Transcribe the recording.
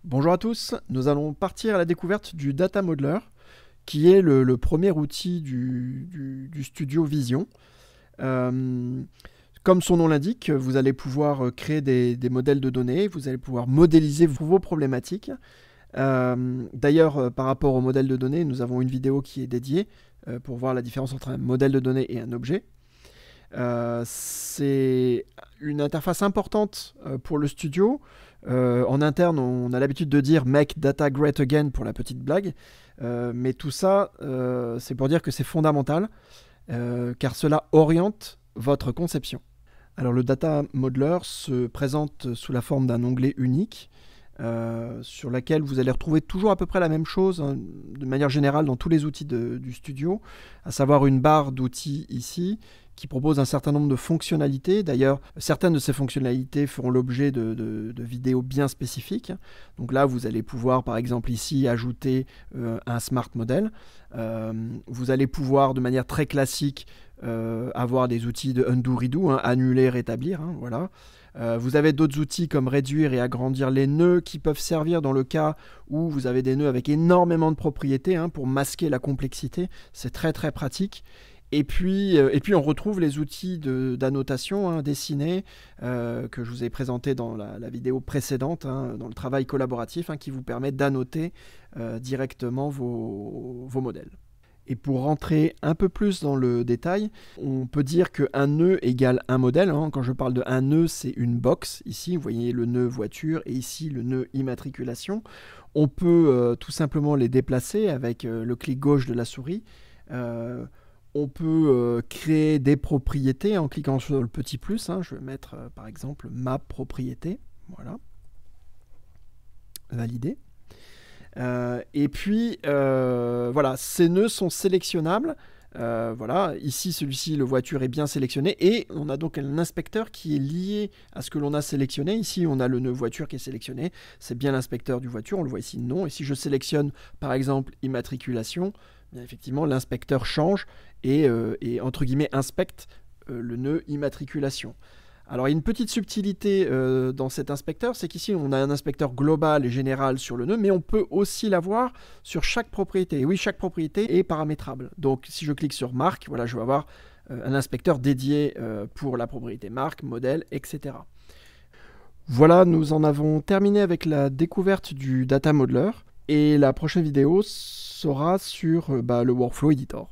Bonjour à tous, nous allons partir à la découverte du Data Modeler, qui est le premier outil du studio Vision. Euh, Comme son nom l'indique, vous allez pouvoir créer des modèles de données, vous allez pouvoir modéliser vos problématiques. D'ailleurs, par rapport au modèle de données, nous avons une vidéo qui est dédiée pour voir la différence entre un modèle de données et un objet. C'est une interface importante pour le studio. En interne, on a l'habitude de dire Make Data Great Again pour la petite blague. Mais tout ça, c'est pour dire que c'est fondamental, car cela oriente votre conception. Alors le Data Modeler se présente sous la forme d'un onglet unique, sur laquelle vous allez retrouver toujours à peu près la même chose, hein, de manière générale dans tous les outils du studio, à savoir une barre d'outils ici, qui propose un certain nombre de fonctionnalités. D'ailleurs, certaines de ces fonctionnalités feront l'objet de vidéos bien spécifiques. Donc là, vous allez pouvoir, par exemple ici, ajouter un smart model. Vous allez pouvoir, de manière très classique, avoir des outils de undo, redo, hein, annuler, rétablir, hein, voilà. Vous avez d'autres outils comme réduire et agrandir les nœuds qui peuvent servir dans le cas où vous avez des nœuds avec énormément de propriétés, hein, pour masquer la complexité. C'est très très pratique. Et puis on retrouve les outils d'annotation, hein, dessinés, que je vous ai présenté dans la vidéo précédente, hein, dans le travail collaboratif, hein, qui vous permet d'annoter directement vos modèles. Et pour rentrer un peu plus dans le détail, on peut dire qu'un nœud égale un modèle, hein. Quand je parle de un nœud, c'est une box. Ici, vous voyez le nœud voiture et ici le nœud immatriculation. On peut tout simplement les déplacer avec le clic gauche de la souris. On peut créer des propriétés en cliquant sur le petit plus, hein. Je vais mettre par exemple ma propriété. Voilà. Valider. Et puis, voilà, ces nœuds sont sélectionnables. Voilà, ici, celui-ci, le voiture, est bien sélectionné. Et on a donc un inspecteur qui est lié à ce que l'on a sélectionné. Ici, on a le nœud voiture qui est sélectionné. C'est bien l'inspecteur du voiture. On le voit ici, non. Et si je sélectionne, par exemple, immatriculation, bien effectivement, l'inspecteur change et entre guillemets, inspecte le nœud immatriculation. Alors, il y a une petite subtilité dans cet inspecteur, c'est qu'ici, on a un inspecteur global et général sur le nœud, mais on peut aussi l'avoir sur chaque propriété. Et oui, chaque propriété est paramétrable. Donc, si je clique sur marque, voilà, je vais avoir un inspecteur dédié pour la propriété marque, modèle, etc. Voilà, nous en avons terminé avec la découverte du Data Modeler. Et la prochaine vidéo sera sur le Workflow Editor.